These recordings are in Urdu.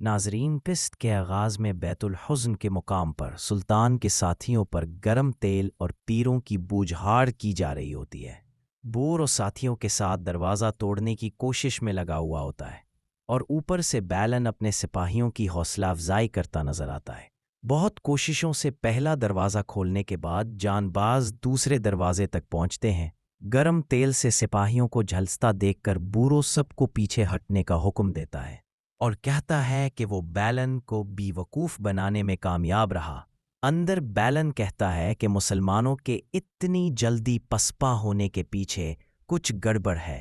ناظرین، قسط کے آغاز میں بیت الحزن کے مقام پر سلطان کے ساتھیوں پر گرم تیل اور تیروں کی بوجھاڑ کی جا رہی ہوتی ہے۔ بور اور ساتھیوں کے ساتھ دروازہ توڑنے کی کوشش میں لگا ہوا ہوتا ہے اور اوپر سے بیلن اپنے سپاہیوں کی حوصلہ افزائی کرتا نظر آتا ہے۔ بہت کوششوں سے پہلا دروازہ کھولنے کے بعد جان باز دوسرے دروازے تک پہنچتے ہیں۔ گرم تیل سے سپاہیوں کو جھلستا دیکھ کر بورو سب کو پیچھے ہٹنے کا حکم دیتا ہے اور کہتا ہے کہ وہ بیلن کو بے وقوف بنانے میں کامیاب رہا۔ اندر بیلن کہتا ہے کہ مسلمانوں کے اتنی جلدی پسپا ہونے کے پیچھے کچھ گڑبڑ ہے،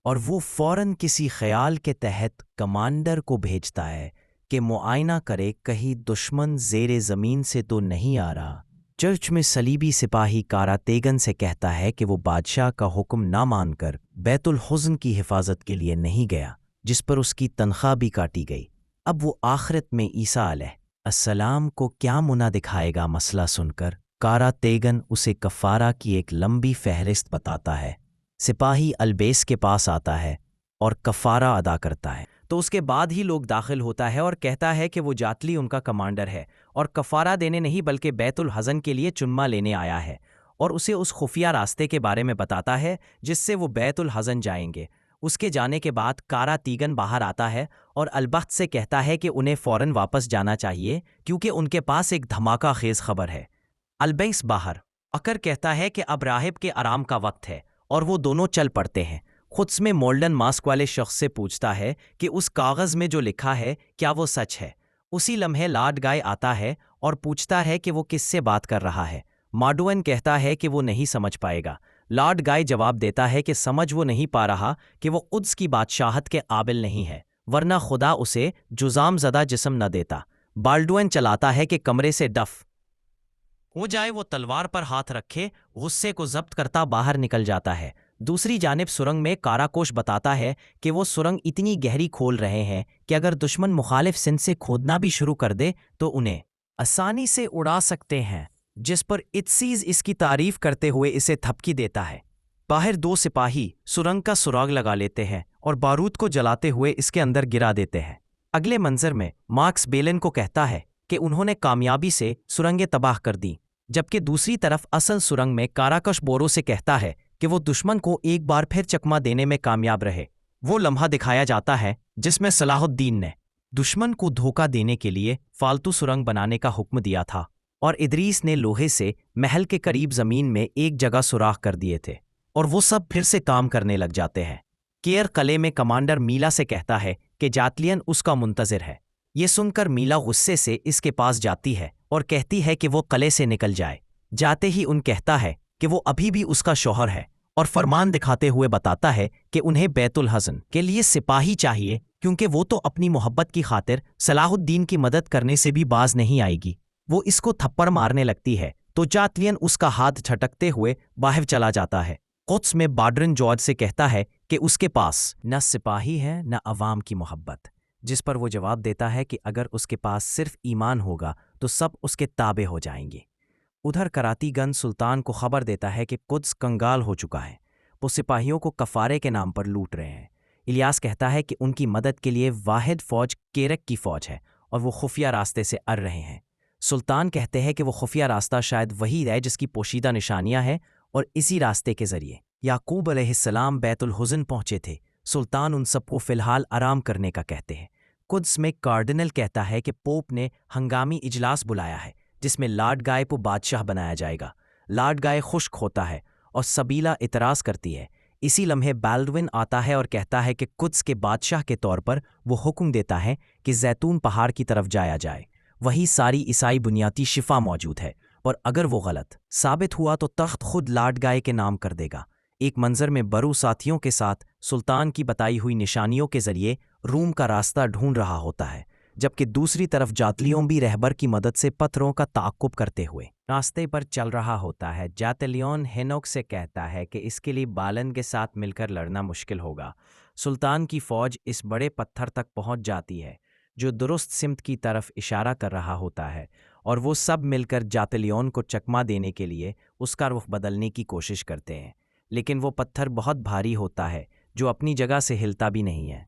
اور وہ فوراً کسی خیال کے تحت کمانڈر کو بھیجتا ہے کہ معائنہ کرے کہیں دشمن زیر زمین سے تو نہیں آ رہا۔ چرچ میں صلیبی سپاہی کارا تیگن سے کہتا ہے کہ وہ بادشاہ کا حکم نہ مان کر بیت الحزن کی حفاظت کے لیے نہیں گیا، جس پر اس کی تنخواہ بھی کاٹی گئی۔ اب وہ آخرت میں عیسیٰ علیہ السلام کو کیا منہ دکھائے گا؟ مسئلہ سن کر کارا تیگن اسے کفارہ کی ایک لمبی فہرست بتاتا ہے۔ سپاہی البیس کے پاس آتا ہے اور کفارہ ادا کرتا ہے، تو اس کے بعد ہی لوگ داخل ہوتا ہے اور کہتا ہے کہ وہ جاتلی ان کا کمانڈر ہے اور کفارہ دینے نہیں بلکہ بیت الحزن کے لیے چنما لینے آیا ہے، اور اسے اس خفیہ راستے کے بارے میں بتاتا ہے جس سے وہ بیت الحزن جائیں گے۔ اس کے جانے کے بعد کارا تیگن باہر آتا ہے اور البخت سے کہتا ہے کہ انہیں فوراً واپس جانا چاہیے کیونکہ ان کے پاس ایک دھماکہ خیز خبر ہے۔ البیس باہر اکر کہتا ہے کہ اب راہب کے آرام کا وقت ہے اور وہ دونوں چل پڑتے ہیں۔ خودس میں مولڈن ماسک والے شخص سے پوچھتا ہے کہ اس کاغذ میں جو لکھا ہے کیا وہ سچ ہے۔ اسی لمحے لارڈ گائے آتا ہے اور پوچھتا ہے کہ وہ کس سے بات کر رہا ہے۔ مارڈوئن کہتا ہے کہ وہ نہیں سمجھ پائے گا۔ لارڈ گائے جواب دیتا ہے کہ سمجھ وہ نہیں پا رہا کہ وہ قدس کی بادشاہت کے قابل نہیں ہے، ورنہ خدا اسے جزام زدہ جسم نہ دیتا۔ بالڈوئن چلاتا ہے کہ کمرے سے دف ہو جائے، وہ تلوار پر ہاتھ رکھے غصے کو ضبط کرتا باہر نکل جاتا ہے۔ دوسری جانب سرنگ میں کاراکوش بتاتا ہے کہ وہ سرنگ اتنی گہری کھول رہے ہیں کہ اگر دشمن مخالف سمت سے کھودنا بھی شروع کر دے تو انہیں آسانی سے اڑا سکتے ہیں، جس پر اتسیز اس کی تعریف کرتے ہوئے اسے تھپکی دیتا ہے۔ باہر دو سپاہی سرنگ کا سراغ لگا لیتے ہیں اور بارود کو جلاتے ہوئے اس کے اندر گرا دیتے ہیں۔ اگلے منظر میں مارکس بیلن کو کہتا ہے کہ انہوں نے کامیابی سے سرنگیں تباہ کر دیں، جبکہ دوسری طرف اصل سرنگ میں کاراکش بورو سے کہتا ہے کہ وہ دشمن کو ایک بار پھر چکما دینے میں کامیاب رہے۔ وہ لمحہ دکھایا جاتا ہے جس میں صلاح الدین نے دشمن کو دھوکہ دینے کے لیے فالتو سرنگ بنانے کا حکم دیا تھا، اور ادریس نے لوہے سے محل کے قریب زمین میں ایک جگہ سوراخ کر دیے تھے، اور وہ سب پھر سے کام کرنے لگ جاتے ہیں۔ کیئر قلعے میں کمانڈر میلا سے کہتا ہے کہ جاتلین اس کا منتظر ہے۔ یہ سن کر میلا غصے سے اس کے پاس جاتی ہے اور کہتی ہے کہ وہ قلعے سے نکل جائے۔ جاتے ہی ان کہتا ہے کہ وہ ابھی بھی اس کا شوہر ہے، اور فرمان دکھاتے ہوئے بتاتا ہے کہ انہیں بیت الحزن کے لیے سپاہی چاہیے کیونکہ وہ تو اپنی محبت کی خاطر صلاح الدین کی مدد کرنے سے بھی باز نہیں آئے گی۔ وہ اس کو تھپڑ مارنے لگتی ہے تو جاتلین اس کا ہاتھ جھٹکتے ہوئے باہر چلا جاتا ہے۔ قدس میں بارڈرن جارج سے کہتا ہے کہ اس کے پاس نہ سپاہی ہے نہ عوام کی محبت، جس پر وہ جواب دیتا ہے کہ اگر اس کے پاس صرف ایمان ہوگا تو سب اس کے تابع ہو جائیں گے۔ ادھر کراتی گن سلطان کو خبر دیتا ہے کہ قدس کنگال ہو چکا ہے، وہ سپاہیوں کو کفارے کے نام پر لوٹ رہے ہیں۔ الیاس کہتا ہے کہ ان کی مدد کے لیے واحد فوج کیرک کی فوج ہے اور وہ خفیہ راستے سے اڑ رہے ہیں۔ سلطان کہتے ہیں کہ وہ خفیہ راستہ شاید وہی ہے جس کی پوشیدہ نشانیاں ہیں، اور اسی راستے کے ذریعے یعقوب علیہ السلام بیت الحزن پہنچے تھے۔ سلطان ان سب کو فی الحال آرام کرنے کا کہتے ہیں۔ قدس میں کارڈنل کہتا ہے کہ پوپ نے ہنگامی اجلاس بلایا ہے جس میں لارڈ گائے کو بادشاہ بنایا جائے گا۔ لارڈ گائے خشک ہوتا ہے اور سبیلا اعتراض کرتی ہے۔ اسی لمحے بالڈوین آتا ہے اور کہتا ہے کہ قدس کے بادشاہ کے طور پر وہ حکم دیتا ہے کہ زیتون پہاڑ کی طرف جایا جائے، وہی ساری عیسائی بنیادی شفا موجود ہے، اور اگر وہ غلط ثابت ہوا تو تخت خود لارڈ گائے کے نام کر دے گا۔ ایک منظر میں برو ساتھیوں کے ساتھ سلطان کی بتائی ہوئی نشانیوں کے ذریعے روم کا راستہ ڈھونڈ رہا ہوتا ہے، جبکہ دوسری طرف جاتلیون بھی رہبر کی مدد سے پتھروں کا تعاقب کرتے ہوئے راستے پر چل رہا ہوتا ہے۔ جاتلیون ہینوک سے کہتا ہے کہ اس کے لیے بالن کے ساتھ مل کر لڑنا مشکل ہوگا۔ سلطان کی فوج اس بڑے پتھر تک پہنچ جاتی ہے جو درست سمت کی طرف اشارہ کر رہا ہوتا ہے، اور وہ سب مل کر جاتلیون کو چکما دینے کے لیے اس کا رخ بدلنے کی کوشش کرتے ہیں، لیکن وہ پتھر بہت بھاری ہوتا ہے جو اپنی جگہ سے ہلتا بھی نہیں ہے۔